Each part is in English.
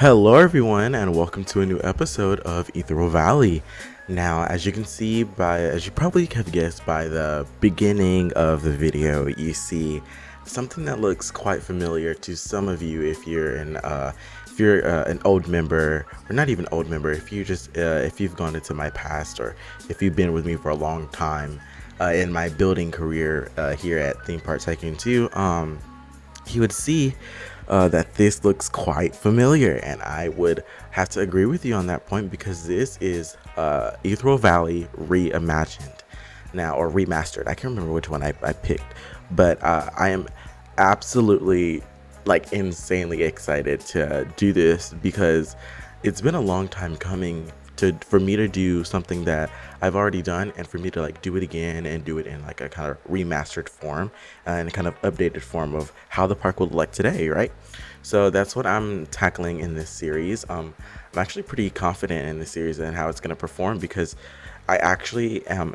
Hello, everyone, and welcome to a new episode of Ethereal Valley. Now, as you can see as you probably have guessed by the beginning of the video, you see something that looks quite familiar to some of you if you're an old member, or not even old member, if you've gone into my past, or if you've been with me for a long time in my building career here at Theme Park Tycoon 2. You would see that this looks quite familiar, and I would have to agree with you on that point because this is Ethereal Valley reimagined now, or remastered. I can't remember which one I picked, but I am absolutely insanely excited to do this because it's been a long time coming for me to do something that I've already done, and for me to do it again and do it in a kind of remastered form and kind of updated form of how the park would look like today, right? So that's what I'm tackling in this series. I'm actually pretty confident in this series and how it's going to perform because I actually am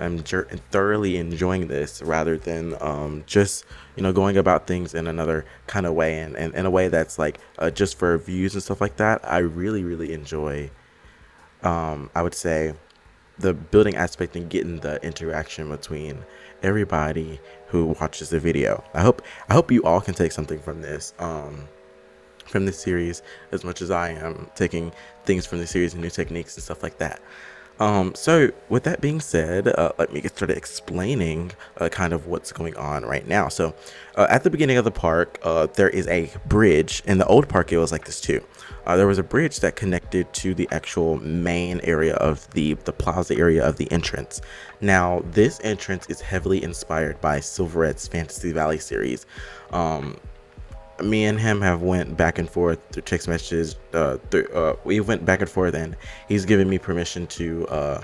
thoroughly enjoying this rather than just going about things in another kind of way, and in a way that's just for views and stuff like that. I really enjoy, I would say, the building aspect and getting the interaction between everybody who watches the video. I hope you all can take something from this series as much as I am taking things from the series and new techniques and stuff like that. So with that being said, let me get started explaining kind of what's going on right now. So at the beginning of the park, there is a bridge. In the old park, it was like this too. There was a bridge that connected to the actual main area of the plaza area of the entrance. Now, this entrance is heavily inspired by Silverette's Fantasy Valley series. Me and him have went back and forth through text messages. We went back and forth, and he's given me permission to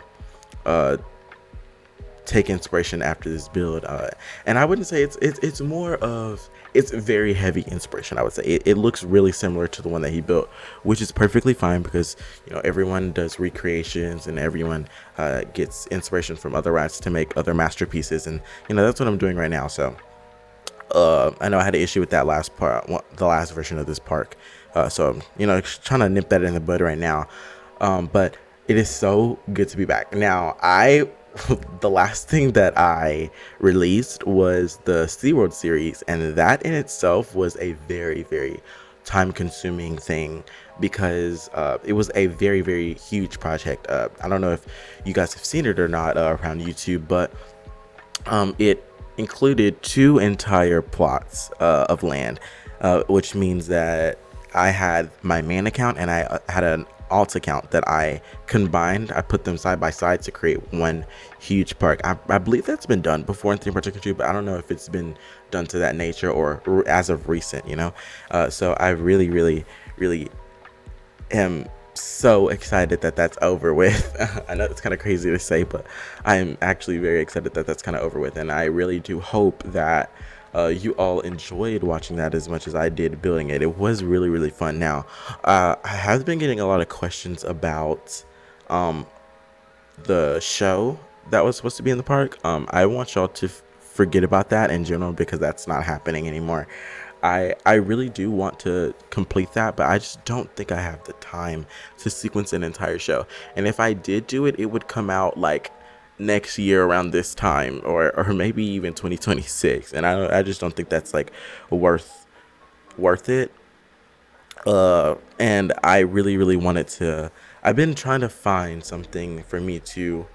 take inspiration after this build. And I wouldn't say it's more of, it's very heavy inspiration. I would say it looks really similar to the one that he built, which is perfectly fine because everyone does recreations and everyone gets inspiration from other rats to make other masterpieces, and that's what I'm doing right now. So I know I had an issue with that last part, the last version of this park. So trying to nip that in the bud right now. But it is so good to be back. Now, the last thing that I released was the SeaWorld series, and that in itself was a very time consuming thing because it was a very huge project. I don't know if you guys have seen it or not around YouTube, but it included 2 entire plots of land, which means that I had my main account and I had an alt account that I combined. I put them side by side to create one huge park. I believe that's been done before in Theme Park Tycoon, but I don't know if it's been done to that nature or as of recent, so I really am so excited that that's over with. I know it's kind of crazy to say, but I'm actually very excited that that's kind of over with, and I really do hope that you all enjoyed watching that as much as I did building it. It was really fun. Now, I have been getting a lot of questions about the show that was supposed to be in the park. I want y'all to forget about that in general because that's not happening anymore. I really do want to complete that, but I just don't think I have the time to sequence an entire show. And if I did do it, it would come out next year around this time, or maybe even 2026. And I just don't think that's worth it. And I really wanted to. I've been trying to find something for me to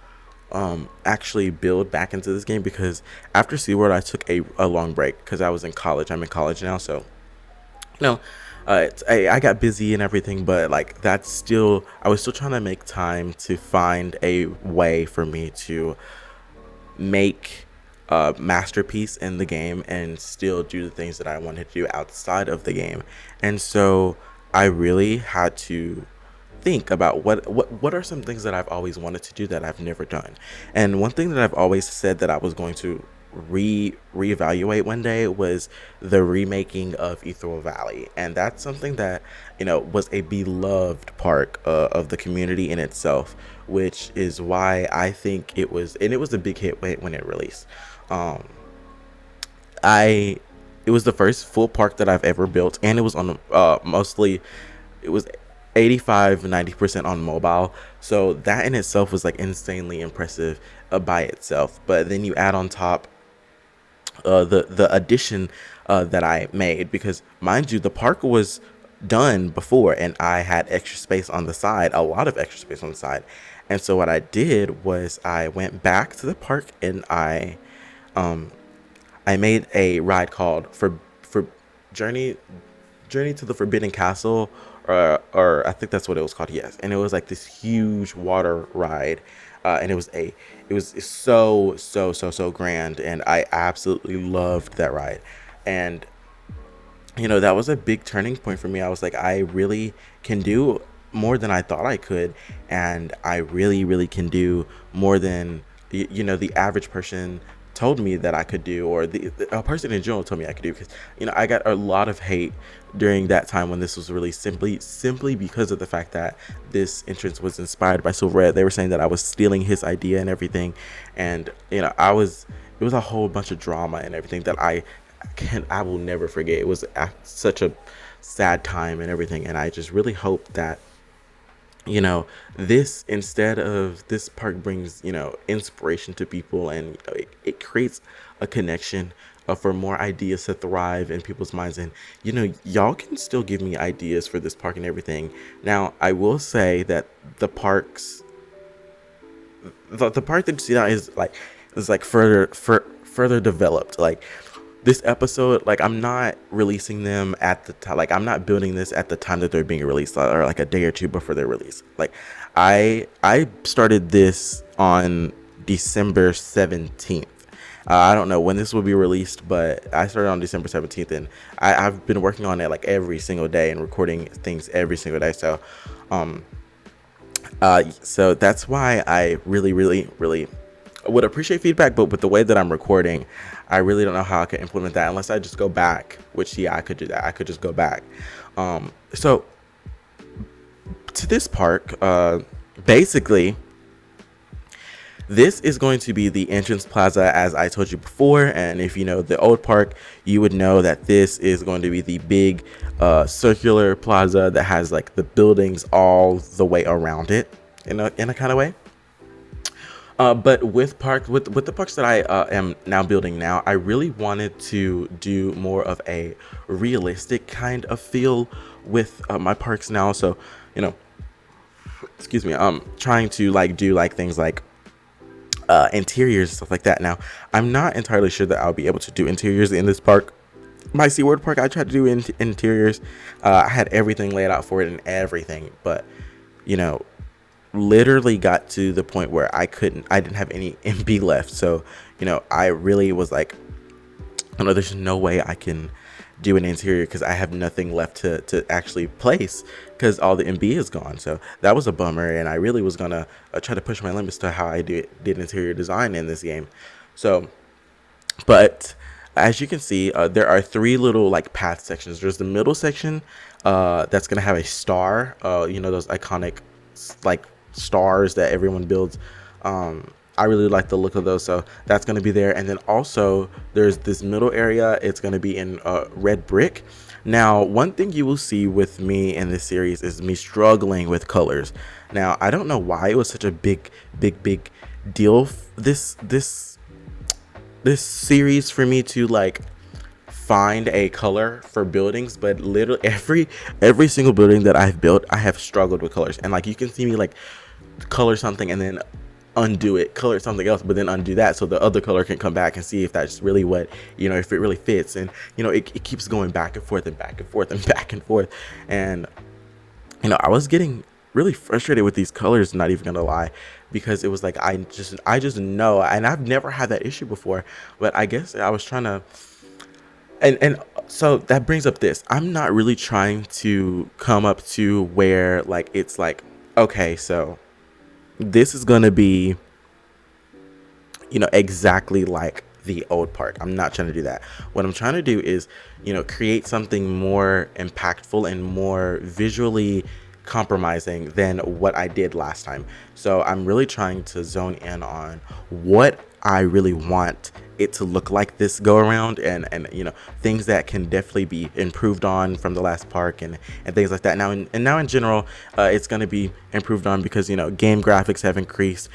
actually build back into this game because after SeaWorld I took a long break because I was in college. I'm in college now, so I got busy and everything, but I was still trying to make time to find a way for me to make a masterpiece in the game and still do the things that I wanted to do outside of the game. And so I really had to think about what are some things that I've always wanted to do that I've never done. And one thing that I've always said that I was going to reevaluate one day was the remaking of Ethereal Valley, and that's something that was a beloved part of the community in itself, which is why I think it was a big hit when it released. I It was the first full park that I've ever built, and it was on mostly it was 85-90% on mobile. So that in itself was like insanely impressive by itself. But then you add on top the addition that I made, because mind you, the park was done before and I had extra space on the side, a lot of extra space on the side. And so what I did was I went back to the park and I made a ride called for Journey Journey to the Forbidden Castle, or I think that's what it was called. Yes, and it was like this huge water ride, and it was so grand, and I absolutely loved that ride. And that was a big turning point for me. I was like, I really can do more than I thought I could, and I really can do more than the average person told me that I could do, or a person in general told me I could do. Because I got a lot of hate during that time when this was released, simply because of the fact that this entrance was inspired by Silver Red. They were saying that I was stealing his idea and everything, and it was a whole bunch of drama and everything that I will never forget. It was such a sad time and everything, and I just really hope that this, instead of this park, brings inspiration to people, and it creates a connection for more ideas to thrive in people's minds. And y'all can still give me ideas for this park and everything. Now I will say that the parks the part that you see now is like further developed. Like, this episode, like, I'm not releasing them at the time. Like, I'm not building this at the time that they're being released, or like a day or two before they're released. Like, I started this on December 17th. I don't know when this will be released, but I started on December 17th, and I've been working on it like every single day and recording things every single day. So that's why I really would appreciate feedback. But with the way that I'm recording, I really don't know how I could implement that unless I just go back, which, yeah, I could do that. I could just go back. So to this park, basically, this is going to be the entrance plaza, as I told you before. And if you know the old park, you would know that this is going to be the big circular plaza that has like the buildings all the way around it in a kind of way. But with the parks that I am now building now, I really wanted to do more of a realistic kind of feel with my parks now. So, excuse me, I'm trying to do things like interiors and stuff like that. Now, I'm not entirely sure that I'll be able to do interiors in this park. My SeaWorld park, I tried to do interiors. I had everything laid out for it and everything, but literally got to the point where I didn't have any MB left. So I really was like, there's no way I can do an interior because I have nothing left to actually place, because all the MB is gone. So that was a bummer, and I really was gonna try to push my limits to how I did interior design in this game. So, but as you can see, there are three little path sections. There's the middle section that's gonna have a star, those iconic stars that everyone builds. I really like the look of those, so that's going to be there. And then also there's this middle area. It's going to be in red brick. Now, one thing you will see with me in this series is me struggling with colors. Now, I don't know why it was such a big deal this series for me to find a color for buildings, but literally every single building that I've built, I have struggled with colors. And you can see me color something and then undo it, color something else, but then undo that so the other color can come back and see if that's really what, if it really fits. And it keeps going back and forth and back and forth and back and forth. And I was getting really frustrated with these colors, not even gonna lie, because it was I just know, and I've never had that issue before, but I guess I was trying to. And so that brings up this. I'm not really trying to come up to where it's okay, so this is going to be, exactly like the old park. I'm not trying to do that. What I'm trying to do is, create something more impactful and more visually compromising than what I did last time. So I'm really trying to zone in on what I really want it to look like this go around, and you know, things that can definitely be improved on from the last park, and things like that. Now in general, it's going to be improved on because, you know, game graphics have increased,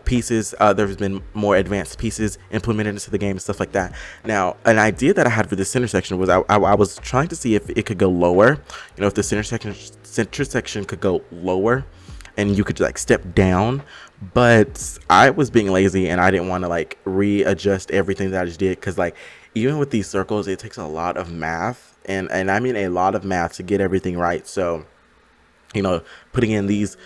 pieces, there's been more advanced pieces implemented into the game and stuff like that. Now, an idea that I had for this center section was I was trying to see if it could go lower, you know, if the center section could go lower and you could like step down, but I was being lazy and I didn't want to like readjust everything that I just did, because like even with these circles it takes a lot of math, and I mean a lot of math to get everything right. So, you know, putting in these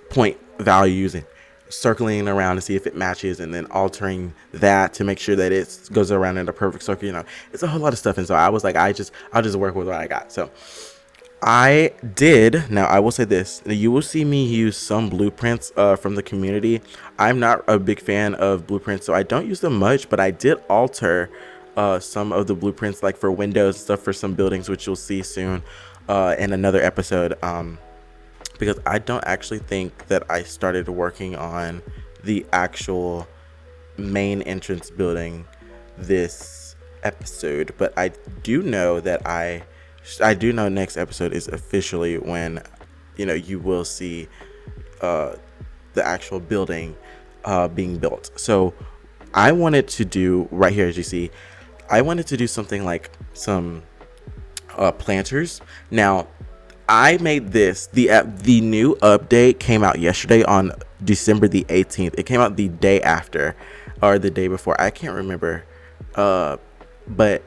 point values and circling around to see if it matches, and then altering that to make sure that it goes around in a perfect circle, you know, it's a whole lot of stuff. And so I was like, I'll just work with what I got. So I did. Now I will say this, you will see me use some blueprints from the community. I'm not a big fan of blueprints, so I don't use them much, but I did alter some of the blueprints, like for windows stuff, for some buildings, which you'll see soon in another episode, because I don't actually think that I started working on the actual main entrance building this episode, but I do know that I do know next episode is officially when, you know, you will see the actual building being built. So I wanted to do right here, as you see, I wanted to do something like some planters. Now I made this, the new update came out yesterday on December the 18th. It came out the day after or the day before, I can't remember, but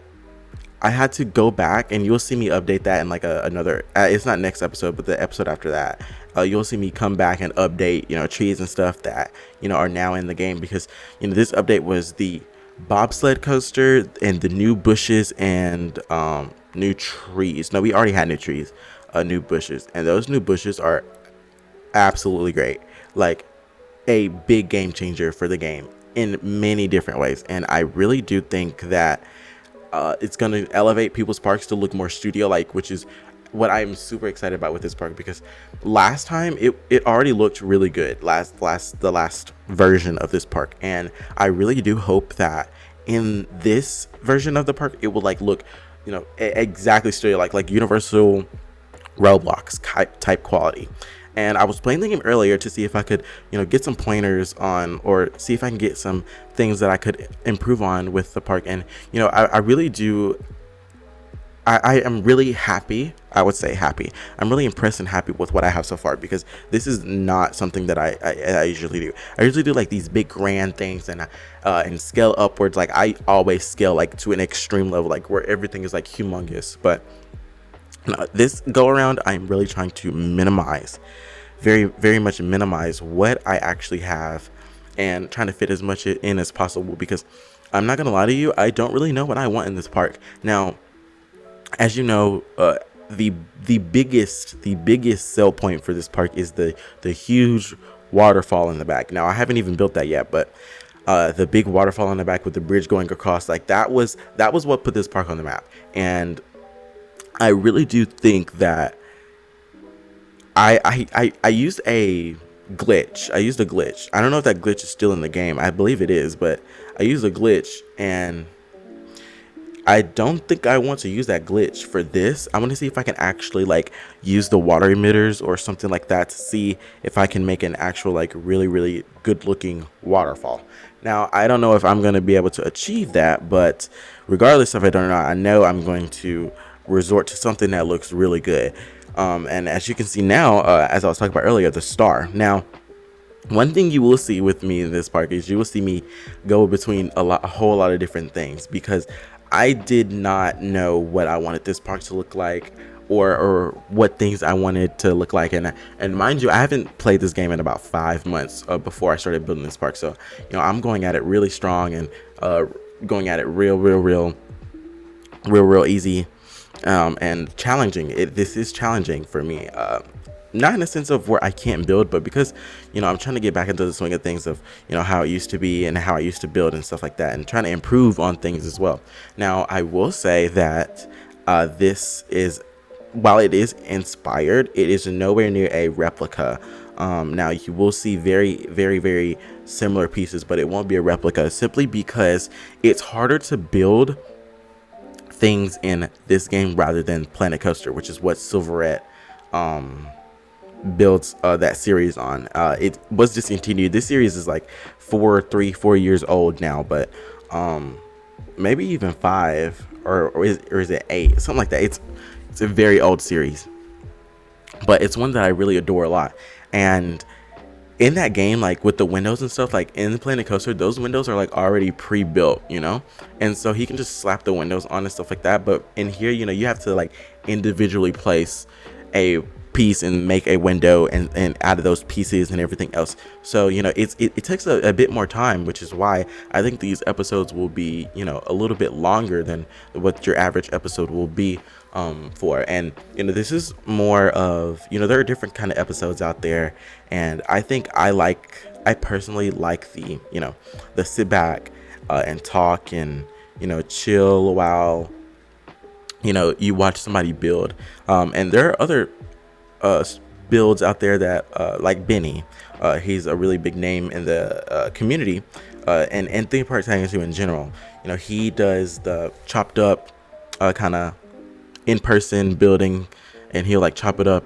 I had to go back, and you'll see me update that in like another, it's not next episode, but the episode after that, you'll see me come back and update, you know, trees and stuff that, you know, are now in the game, because, you know, this update was the bobsled coaster and the new bushes and new trees. No, we already had new trees, new bushes, and those new bushes are absolutely great, like a big game changer for the game in many different ways. And I really do think that it's going to elevate people's parks to look more studio like, which is what I'm super excited about with this park, because last time it already looked really good, the last version of this park, and I really do hope that in this version of the park it will like look, you know, exactly studio like Universal Roblox type quality. And I was playing the game earlier to see if I could, you know, get some pointers on, or see if I can get some things that I could improve on with the park. And, you know, I really do, I am really happy. I would say happy. I'm really impressed and happy with what I have so far, because this is not something that I usually do. I usually do like these big grand things and scale upwards. Like I always scale like to an extreme level, like where everything is like humongous. But this go around, I'm really trying to minimize, very much minimize what I actually have, and trying to fit as much in as possible, because I'm not gonna lie to you, I don't really know what I want in this park. Now, as you know, the biggest sell point for this park is the huge waterfall in the back. Now I haven't even built that yet, but the big waterfall in the back with the bridge going across, like that was what put this park on the map. And I really do think that I used a glitch. I used a glitch. I don't know if that glitch is still in the game. I believe it is, but I used a glitch, and I don't think I want to use that glitch for this. I want to see if I can actually like use the water emitters or something like that to see if I can make an actual like really good looking waterfall. Now, I don't know if I'm going to be able to achieve that, but regardless if I don't know, I know I'm going to resort to something that looks really good. And as you can see now, as I was talking about earlier, the star. Now, one thing you will see with me in this park is you will see me go between a whole lot of different things, because I did not know what I wanted this park to look like, or what things I wanted to look like. And mind you, I haven't played this game in about 5 months before I started building this park. So, you know, I'm going at it really strong, and going at it real easy. And challenging. This is challenging for me, not in a sense of where I can't build, but because, you know, I'm trying to get back into the swing of things of, you know, how it used to be and how I used to build and stuff like that, and trying to improve on things as well. Now, I will say that this is, while it is inspired, it is nowhere near a replica Now you will see very similar pieces, but it won't be a replica, simply because it's harder to build things in this game rather than Planet Coaster, which is what Silverette builds that series on. It was discontinued. This series is like 4 years old now, but maybe even 5, or is it 8, something like that. It's a very old series, but it's one that I really adore a lot. And in that game, like with the windows and stuff, like in the Planet Coaster, those windows are like already pre-built, and so he can just slap the windows on and stuff like that. But in here, you have to like individually place a piece and make a window, and out of those pieces and everything else. So it takes a bit more time, which is why I think these episodes will be a little bit longer than what your average episode will be for. And this is more of, there are different kind of episodes out there, and I think I personally like the sit back and talk and chill while you watch somebody build. And there are other builds out there that like Benny. He's a really big name in the community, and theme park hangers in general. He does the chopped up kind of in-person building, and he'll like chop it up,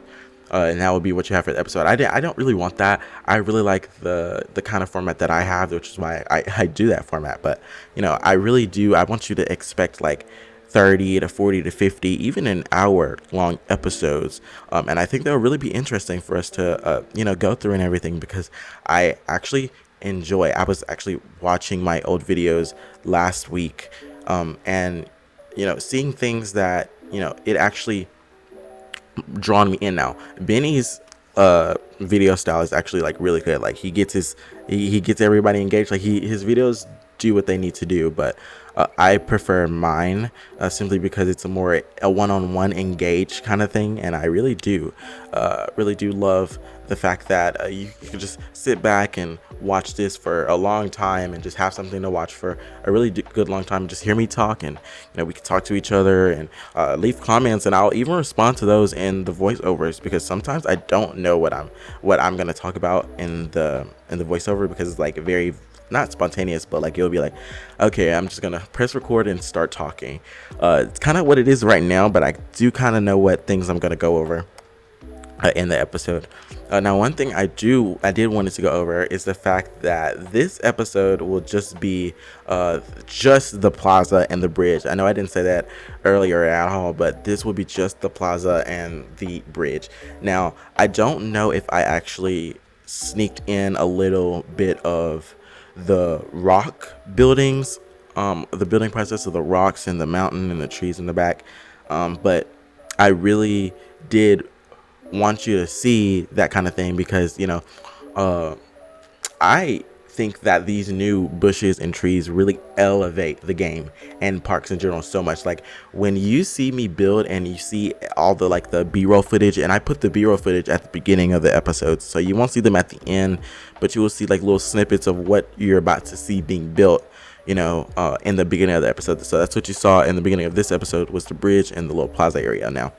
and that would be what you have for the episode. I don't really want that. I really like the kind of format that I have, which is why I do that format. But I really do. I want you to expect like 30 to 40 to 50, even an hour long episodes, and I think they'll really be interesting for us to go through and everything, because I actually enjoy. I was actually watching my old videos last week, and seeing things that it actually drawn me in. Now Benny's video style is actually like really good. Like he gets everybody engaged. Like his videos do what they need to do, but I prefer mine simply because it's a one-on-one engaged kind of thing, and I really do love the fact that you can just sit back and watch this for a long time and just have something to watch for a really good long time. Just hear me talk, and we can talk to each other and leave comments, and I'll even respond to those in the voiceovers, because sometimes I don't know what I'm gonna talk about in the voiceover, because it's like very not spontaneous, but like you'll be like, okay, I'm just gonna press record and start talking. It's kind of what it is right now, but I do kind of know what things I'm gonna go over in the episode. Now, one thing I did want to go over is the fact that this episode will just be just the plaza and the bridge. I know I didn't say that earlier at all, but this will be just the plaza and the bridge. Now, I don't know if I actually sneaked in a little bit of the rock buildings, the building process of the rocks and the mountain and the trees in the back, but I really did want you to see that kind of thing, because I think that these new bushes and trees really elevate the game and parks in general so much. Like when you see me build and you see all the like the b-roll footage, and I put the b-roll footage at the beginning of the episodes, so you won't see them at the end, but you will see like little snippets of what you're about to see being built in the beginning of the episode. So that's what you saw in the beginning of this episode, was the bridge and the little plaza area. Now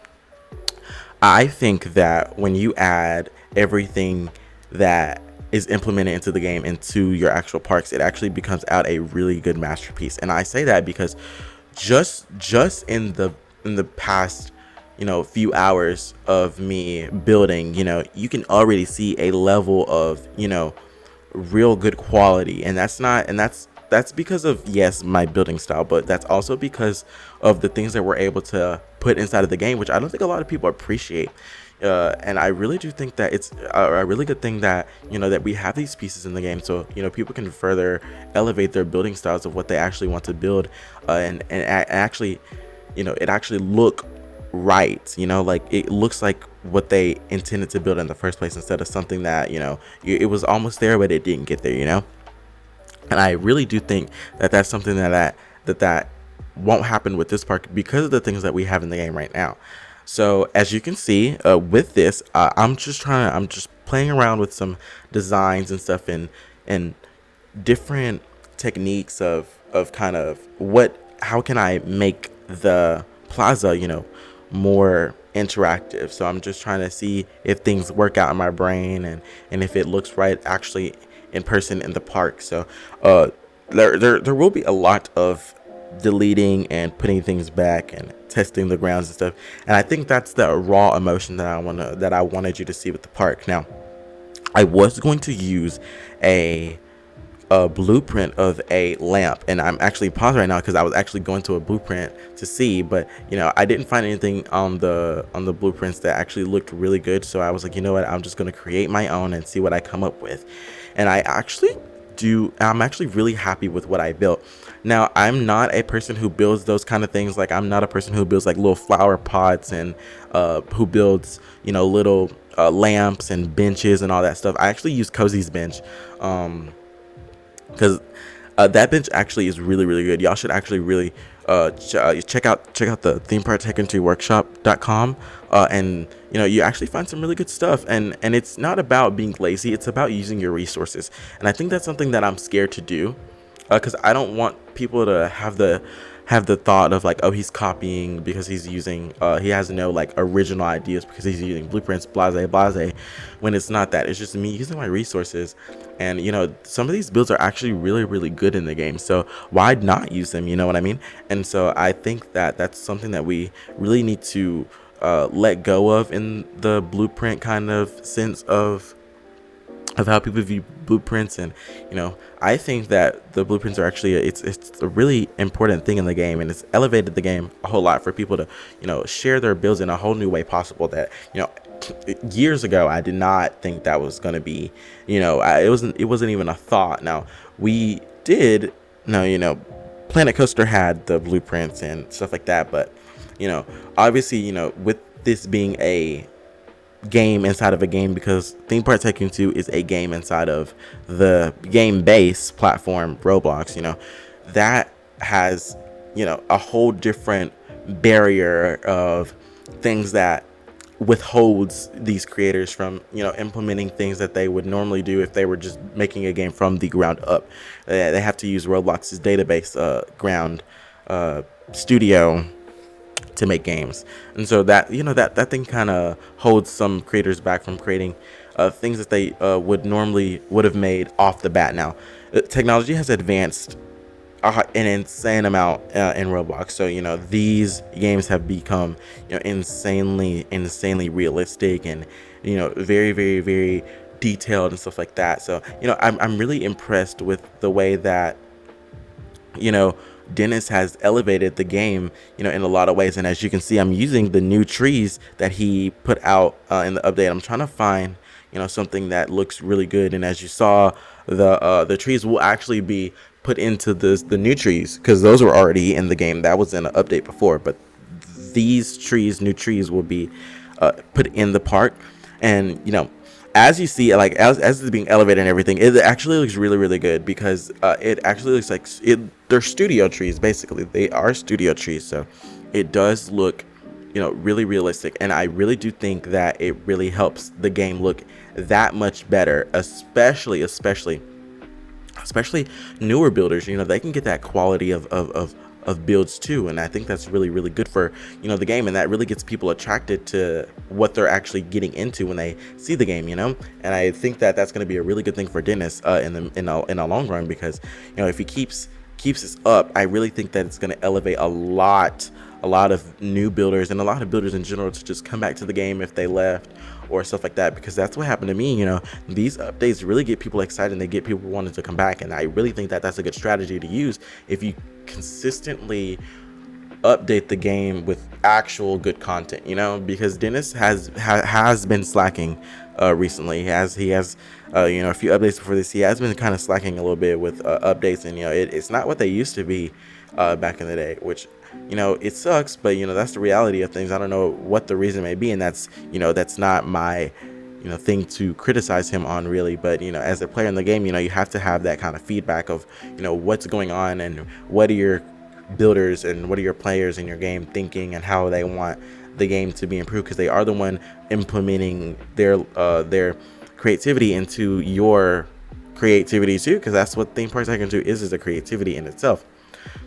I think that when you add everything that is implemented into the game into your actual parks, it actually becomes out a really good masterpiece. And I say that because just in the past few hours of me building, you can already see a level of real good quality. And that's because of, yes, my building style, but that's also because of the things that we're able to put inside of the game, which I don't think a lot of people appreciate. And I really do think that it's a really good thing that that we have these pieces in the game, so people can further elevate their building styles of what they actually want to build, and actually it actually look right. Like it looks like what they intended to build in the first place, instead of something that it was almost there but it didn't get there. And I really do think that that's something that won't happen with this park, because of the things that we have in the game right now. So as you can see, with this, I'm just playing around with some designs and stuff, and different techniques of how can I make the plaza, more interactive. So I'm just trying to see if things work out in my brain, and if it looks right actually in person in the park. So there will be a lot of deleting and putting things back and testing the grounds and stuff. And I think that's the raw emotion that I wanted you to see with the park. Now, I was going to use a blueprint of a lamp, and I'm actually paused right now because I was actually going to a blueprint to see, but I didn't find anything on the blueprints that actually looked really good. So I was like, you know what, I'm just going to create my own and see what I come up with. And I'm actually really happy with what I built. Now, I'm not a person who builds those kind of things. Like, I'm not a person who builds like little flower pots and who builds little lamps and benches and all that stuff. I actually use Cozy's bench, because that bench actually is really, really good. Y'all should actually really check out the themeparktechentryworkshop.com, and you actually find some really good stuff. And it's not about being lazy, it's about using your resources. And I think that's something that I'm scared to do, because I don't want people to have the thought of like, oh, he's copying because he's using he has no like original ideas because he's using blueprints, blase, when it's not that. It's just me using my resources. And some of these builds are actually really, really good in the game, so why not use them? You know what I mean? And so I think that that's something that we really need to let go of in the blueprint kind of sense of how people view blueprints. And I think that the blueprints are actually it's a really important thing in the game, and it's elevated the game a whole lot for people to share their builds in a whole new way possible that years ago I did not think that was going to be it wasn't even a thought. Now, we did Planet Coaster had the blueprints and stuff like that, but obviously with this being a game inside of a game, because Theme Park Tycoon 2 is a game inside of the game base platform Roblox, that has a whole different barrier of things that withholds these creators from implementing things that they would normally do if they were just making a game from the ground up. They have to use Roblox's database ground studio to make games. And so that that thing kind of holds some creators back from creating things that they would have made off the bat. Now, technology has advanced an insane amount in Roblox, so these games have become insanely realistic and very, very, very detailed and stuff like that. So I'm really impressed with the way that Dennis has elevated the game in a lot of ways. And as you can see, I'm using the new trees that he put out in the update. I'm trying to find something that looks really good. And as you saw, the trees will actually be put into the new trees, because those were already in the game. That was in an update before, but these new trees will be put in the park. And as you see, like as it's being elevated and everything, it actually looks really, really good, because it actually looks like they're studio trees. Basically, they are studio trees, so it does look really realistic. And I really do think that it really helps the game look that much better, especially newer builders. They can get that quality of builds too, and I think that's really, really good for the game, and that really gets people attracted to what they're actually getting into when they see the game. And I think that that's going to be a really good thing for Dennis in the long run, because if he keeps this up, I really think that it's going to elevate a lot of new builders and a lot of builders in general to just come back to the game if they left or stuff like that, because that's what happened to me. These updates really get people excited and they get people wanting to come back, and I really think that that's a good strategy to use if you consistently update the game with actual good content, because Dennis has been slacking recently. He has a few updates before this. He has been kind of slacking a little bit with updates, and it's not what they used to be back in the day, which it sucks, but that's the reality of things. I don't know what the reason may be, and that's not my thing to criticize him on, really. But as a player in the game, you have to have that kind of feedback of what's going on, and what are your builders and what are your players in your game thinking, and how they want the game to be improved, because they are the one implementing their creativity into your creativity too, because that's what Theme Park Tycoon 2 is a creativity in itself.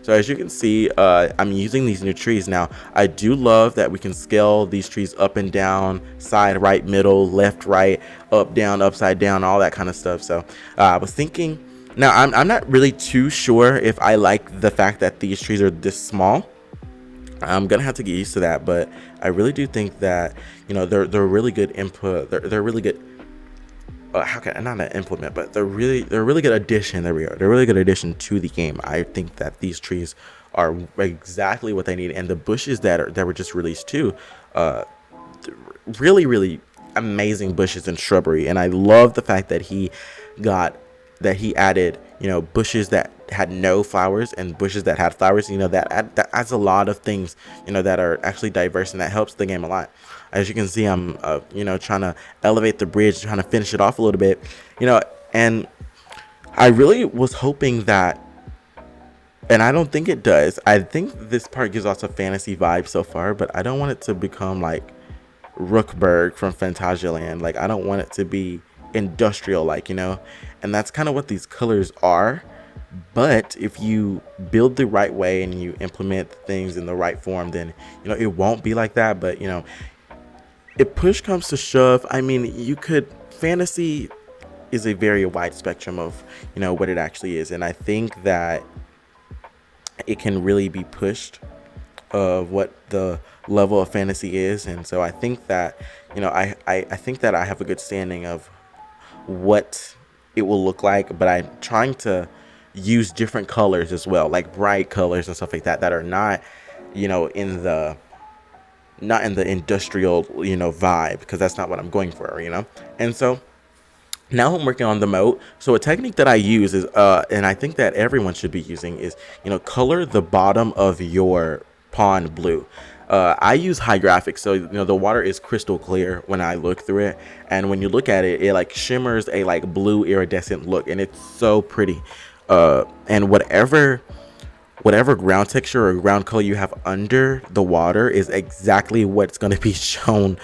So as you can see, I'm using these new trees. Now, I do love that we can scale these trees up and down, side, right, middle, left, right, up, down, upside down, all that kind of stuff. So I was thinking, now I'm not really too sure if I like the fact that these trees are this small. I'm gonna have to get used to that, but I really do think that, you know, they're really good input. They're really good. How can I not an implement, but they're a really good addition. There we go. They're a really good addition to the game. I think that these trees are exactly what they need, and the bushes that were just released too, really amazing bushes and shrubbery. And I love the fact that he added, you know, bushes that had no flowers and bushes that had flowers. You know, that adds a lot of things, you know, that are actually diverse, and that helps the game a lot. As you can see, I'm you know, trying to elevate the bridge, trying to finish it off a little bit, you know. And I really was hoping that, and I don't think it does, I think this part gives off a fantasy vibe so far, but I don't want it to become like Rookburg from Phantasialand. Like, I don't want it to be industrial, like, you know. And that's kind of what these colors are. But if you build the right way and you implement things in the right form, then, you know, it won't be like that. But, you know, if push comes to shove, I mean, fantasy is a very wide spectrum of, you know, what it actually is. And I think that it can really be pushed of what the level of fantasy is. And so I think that, you know, I think that I have a good standing of what it will look like, but I'm trying to use different colors as well, like bright colors and stuff like that are not, you know, in the industrial, you know, vibe, because that's not what I'm going for, you know. And so now I'm working on the moat. So a technique that I use is, and I think that everyone should be using, is, you know, color the bottom of your pond blue. I use high graphics, so, you know, the water is crystal clear when I look through it, and when you look at it, it like shimmers a like blue iridescent look, and it's so pretty. And whatever ground texture or ground color you have under the water is exactly what's going to be shown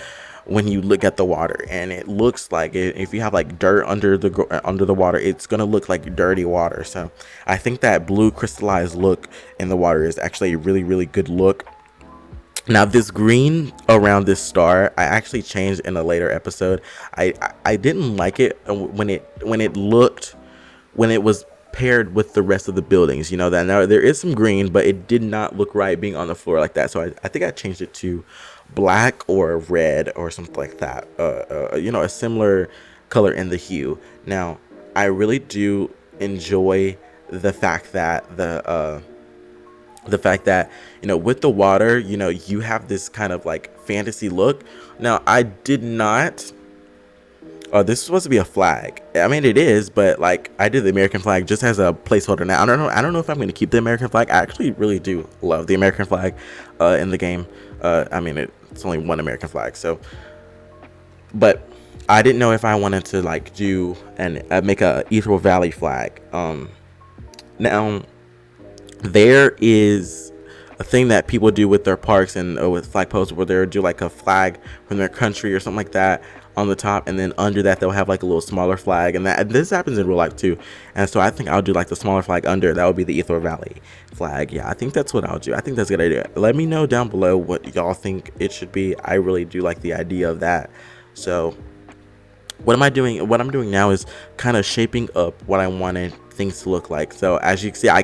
when you look at the water. And it looks like if you have like dirt under the water, it's going to look like dirty water. So I think that blue crystallized look in the water is actually a really good look. Now this green around this star, I actually changed in a later episode. I didn't like it when it was paired with the rest of the buildings. You know, that now there is some green, but it did not look right being on the floor like that. So I think I changed it to black or red or something like that. You know, a similar color in the hue. Now I really do enjoy the fact that you know, with the water, you know, you have this kind of like fantasy look. Now I did not, this is supposed to be a flag. I mean, it is, but like I did the American flag just as a placeholder. Now I don't know if I'm going to keep the American flag. I actually really do love the American flag in the game. I mean, it's only one American flag, so, but I didn't know if I wanted to like do and make a Ethereal Valley flag. Now there is a thing that people do with their parks and with flag posts, where they'll do like a flag from their country or something like that on the top, and then under that they'll have like a little smaller flag, and this happens in real life too. And so I think I'll do like the smaller flag under. That would be the Ethereal Valley flag. Yeah, I think that's what I'll do. I think that's a good idea. Let me know down below what y'all think it should be. I really do like the idea of that. So what am I doing? What I'm doing now is kind of shaping up what I wanted things to look like. So as you can see, I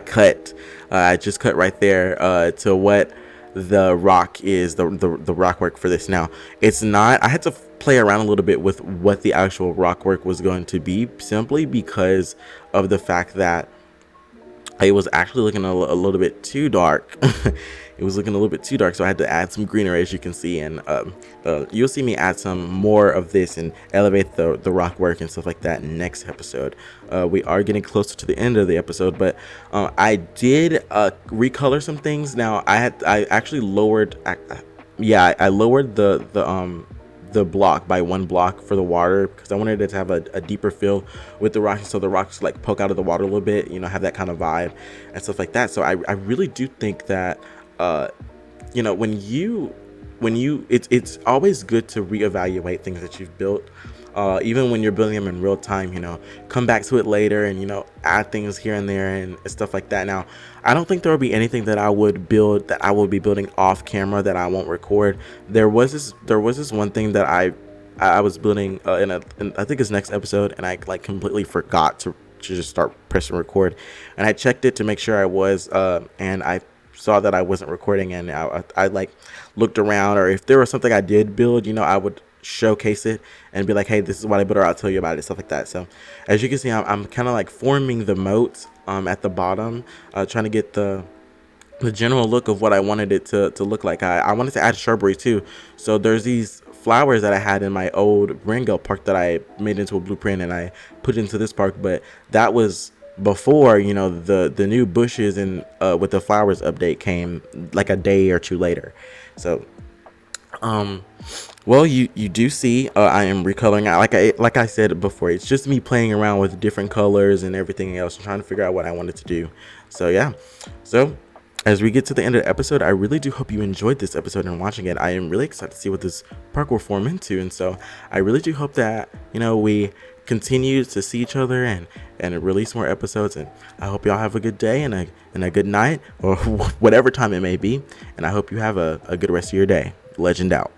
just cut right there to what the rock is, the rock work for this. Now it's not, I had to play around a little bit with what the actual rock work was going to be, simply because of the fact that it was actually looking a little bit too dark. It was looking a little bit too dark, so I had to add some greenery, as you can see. And you'll see me add some more of this and elevate the rock work and stuff like that next episode. We are getting closer to the end of the episode, but I did recolor some things. Now I actually lowered, I lowered the block by 1 block for the water, because I wanted it to have a deeper feel with the rocks, so the rocks like poke out of the water a little bit, you know, have that kind of vibe and stuff like that. So I really do think that you know, when you when you it's always good to reevaluate things that you've built, even when you're building them in real time. Come back to it later and add things here and there and stuff like that. Now, I don't think there will be anything that I would build that I will be building off camera that I won't record. There was this one thing that I was building in I think it's next episode, and I like completely forgot to just start pressing record, and I checked it to make sure I was, and I saw that I wasn't recording, and I like looked around, or if there was something I did build, I would showcase it and be like, hey, this is what I built, or I'll tell you about it, stuff like that. So as you can see, I'm kind of like forming the moat at the bottom, trying to get the general look of what I wanted it to look like. I wanted to add shrubbery too. So there's these flowers that I had in my old Ringo park that I made into a blueprint and I put into this park, but that was before the new bushes and with the flowers update came like a day or two later. So well, you do see I am recoloring. Like I said before, it's just me playing around with different colors and everything else and trying to figure out what I wanted to do. So yeah, so as we get to the end of the episode, I really do hope you enjoyed this episode and watching it. I am really excited to see what this park will form into, and so I really do hope that we continue to see each other and release more episodes. And I hope y'all have a good day and a good night, or whatever time it may be, and I hope you have a good rest of your day. Legend out.